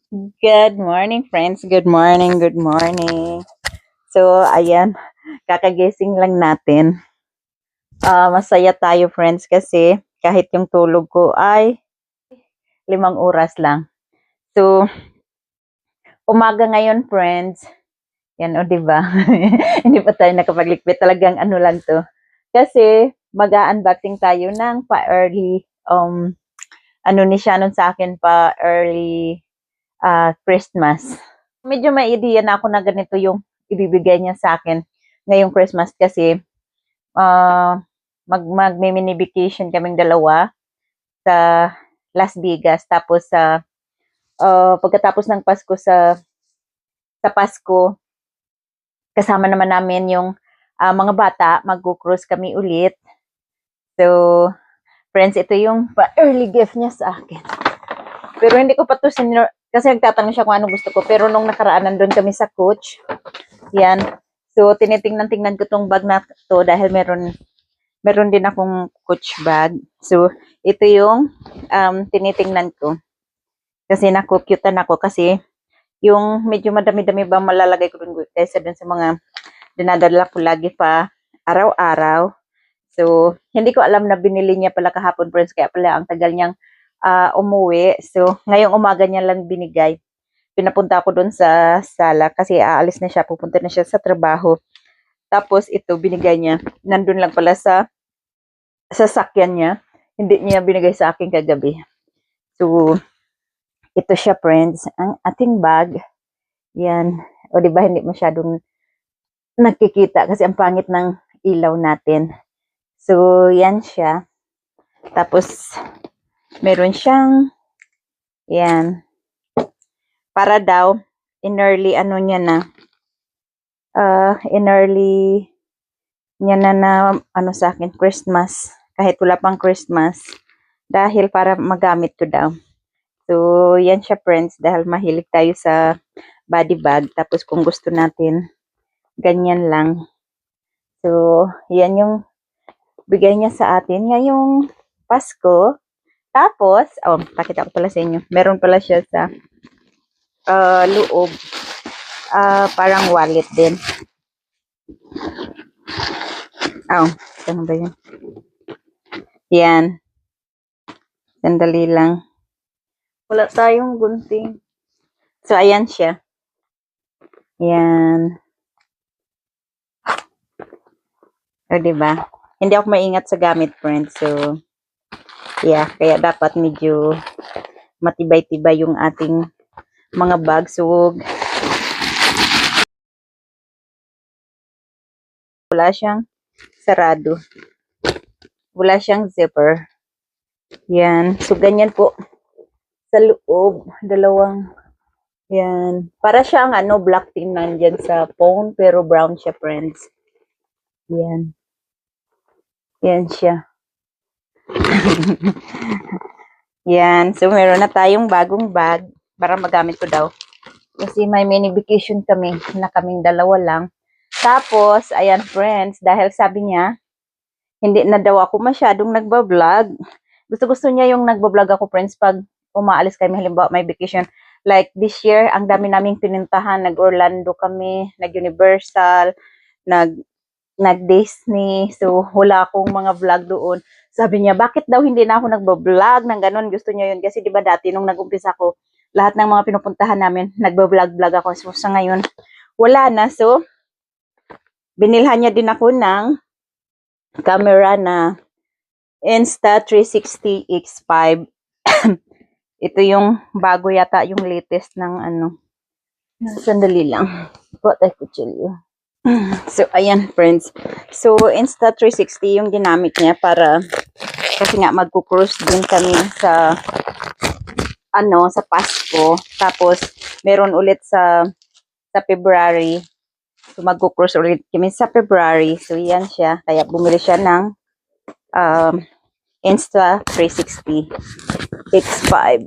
Good morning, friends. Good morning, good morning. So, ayan, kakagising lang natin. Masaya tayo, friends, kasi kahit yung tulog ko ay 5 oras lang. So, umaga ngayon, friends. Yan, o, diba? Hindi pa tayo nakapaglikpit. Talagang ano lang to. Kasi, mag-unboxing tayo ng pa-early, ano ni Shannon sa akin, pa-early Christmas. Medyo may idea na ako na ganito yung ibibigay niya sa akin ngayong Christmas kasi mag-mini vacation kaming dalawa sa Las Vegas. Tapos pagkatapos ng Pasko sa Pasko, kasama naman namin yung mga bata, mag-cruise kami ulit. So, friends, ito yung early gift niya sa akin. Pero hindi ko pa to kasi nagtatanong siya kung ano gusto ko. Pero nung nakaraan nandun kami sa coach, yan. So, tinitingnan-tingnan ko tong bag na to dahil meron din akong coach bag. So, ito yung tinitingnan ko. Kasi cute-an ako kasi yung medyo madami-dami ba malalagay ko dun kaysa dun sa mga dinadala ko lagi pa araw-araw. So, hindi ko alam na binili niya pala kahapon, friends, kaya pala ang tagal niyang umuwi. So, ngayong umaga niya lang binigay. Pinapunta ako doon sa sala kasi aalis na siya, pupunta na siya sa trabaho. Tapos ito binigay niya. Nandun lang pala sa sasakyan niya. Hindi niya binigay sa akin kagabi. So, ito siya, friends. Ang ating bag. Yan. O diba hindi masyadong nakikita kasi ang pangit ng ilaw natin. So, yan siya. Tapos, meron siyang yan. Para daw, in early niya na ano sa akin, Christmas. Kahit wala pang Christmas. Dahil para magamit ko daw. So, yan siya, friends. Dahil mahilig tayo sa body bag. Tapos kung gusto natin, ganyan lang. So, yan yung bigay niya sa atin ngayong Pasko. Tapos, pakita ko pala sa inyo. Meron pala siya sa loob. Parang wallet din. Saan ba yun? Yan. Sandali lang. Wala tayong gunting. So, ayan siya. Yan. O, diba? Hindi ako maingat sa gamit, friends. So, yeah. Kaya dapat medyo matibay-tibay yung ating mga bag. So, wala siyang sarado. Wala siyang zipper. Yan. So, ganyan po. Sa loob. Dalawang. Yan. Para siyang black tin nandyan sa phone. Pero brown siya, friends. Yan. Yan siya. Yan. So, meron na tayong bagong bag para magamit ko daw. Kasi may mini vacation kami na kaming dalawa lang. Tapos, ayan, friends, dahil sabi niya, hindi na daw ako masyadong nagbablog. Gusto-gusto niya yung nagbablog ako, friends, pag umaalis kami, halimbawa may vacation. Like this year, ang dami naming pinuntahan. Nag-Orlando kami, nag-Universal, nag-Disney. So, wala akong mga vlog doon. Sabi niya, bakit daw hindi na ako nagbablog ng ganun? Gusto niya yun. Kasi diba dati, nung nag-umpisa ko, lahat ng mga pinupuntahan namin, nagbablog-vlog ako. So, sa ngayon, wala na. So, binilhan niya din ako ng camera na Insta360X5. Ito yung bago yata, yung latest ng Sandali lang. What I could tell you. So, ayan, friends. So, Insta360 yung ginamit niya para kasi nga magko-cruise din kami sa sa Pasko. Tapos, meron ulit sa February. So, magko-cruise ulit kami sa February. So, yan siya. Kaya bumili siya ng Insta360 X5.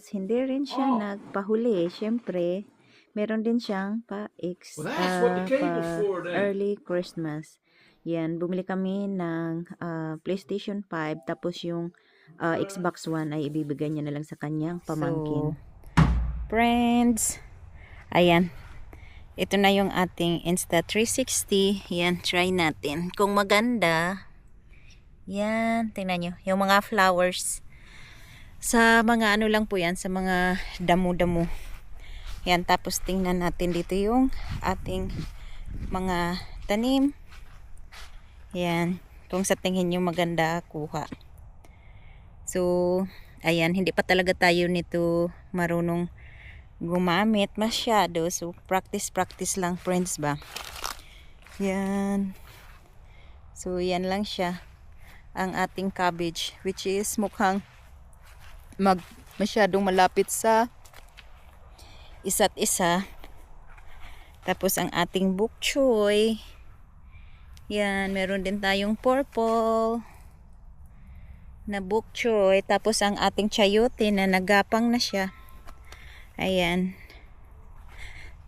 friends, hindi rin siya nagpahuli. Siyempre, meron din siyang early Christmas. Yan, bumili kami ng PlayStation 5, tapos yung Xbox One ay ibibigay niya na lang sa kanyang pamangkin. So, friends, ayan. Ito na yung ating Insta360. Yan, try natin. Kung maganda, yan, tingnan nyo. Yung mga flowers. Sa mga ano lang po yan, sa mga damo-damo. Yan, tapos tingnan natin dito yung ating mga tanim. Yan, kung sa tingin nyo maganda, kuha. So, ayan, hindi pa talaga tayo nito marunong gumamit masyado. So, practice lang, friends ba. Yan. So, yan lang siya. Ang ating cabbage, which is mukhang masyadong malapit sa isa't isa. Tapos ang ating bok choy. Yan, meron din tayong purple na bok choy. Tapos ang ating chayote na nagapang na siya. Ayan.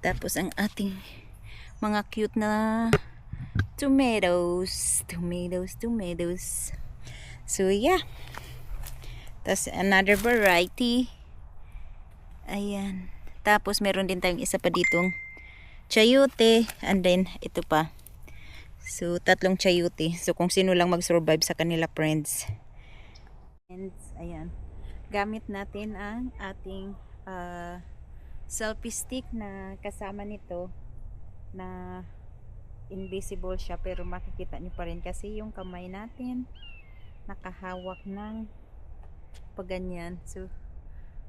Tapos ang ating mga cute na tomatoes. So yeah. Tapos another variety. Ayan. Tapos meron din tayong isa pa ditong chayote. And then ito pa. So 3 chayote. So kung sino lang mag-survive sa kanila, friends. Ayan. Gamit natin ang ating selfie stick na kasama nito, na invisible siya pero makikita nyo pa rin kasi yung kamay natin nakahawak ng paganyan. So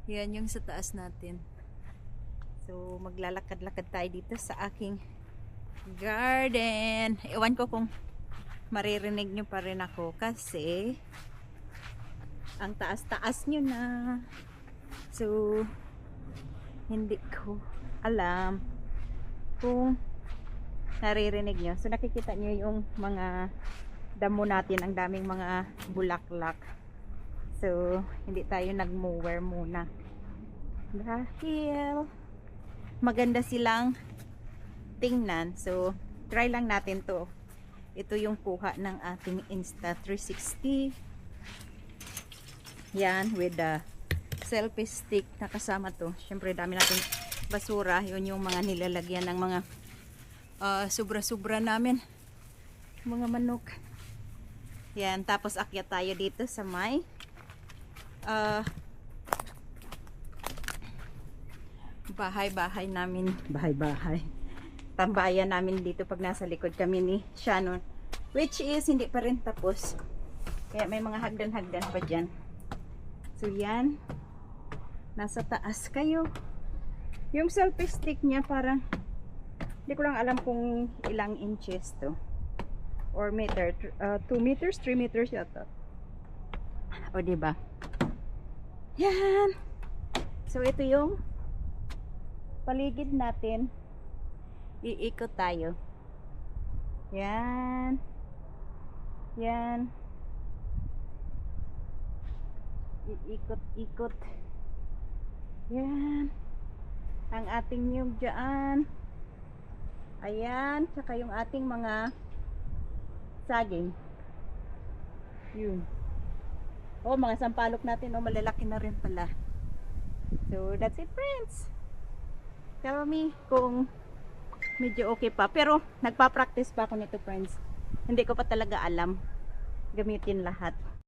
yan yung sa taas natin. So maglalakad-lakad tayo dito sa aking garden. Ewan ko kung maririnig nyo pa rin ako kasi ang taas-taas nyo na. So hindi ko alam kung naririnig nyo. So nakikita nyo yung mga damo natin, ang daming mga bulaklak. So hindi tayo nag-mower muna dahil maganda silang tingnan. So try lang natin to. Ito yung kuha ng ating Insta360. Yan, with the selfie stick na kasama to. Syempre dami natin basura. Yun yung mga nilalagyan ng mga sobra-sobra namin, mga manok. Yan, tapos akyat tayo dito sa may bahay-bahay namin, tambayan namin dito pag nasa likod kami ni Shannon, which is hindi pa rin tapos, kaya may mga hagdan-hagdan pa dyan. So yan, nasa taas kayo. Yung selfie stick niya parang hindi ko lang alam kung ilang inches to or meter, 2 meters, 3 meters yata. O diba? Yan. So ito yung paligid natin. Iikot tayo. Yan. Yan. Iikot-ikot. Yan. Ang ating nyug dyan. Ayan. Tsaka yung ating mga saging. Yun. Oh, mga sampalok natin. Oh, malalaki na rin pala. So, that's it, friends. Tell me kung medyo okay pa. Pero, nagpa-practice pa ako nito, friends. Hindi ko pa talaga alam gamitin lahat.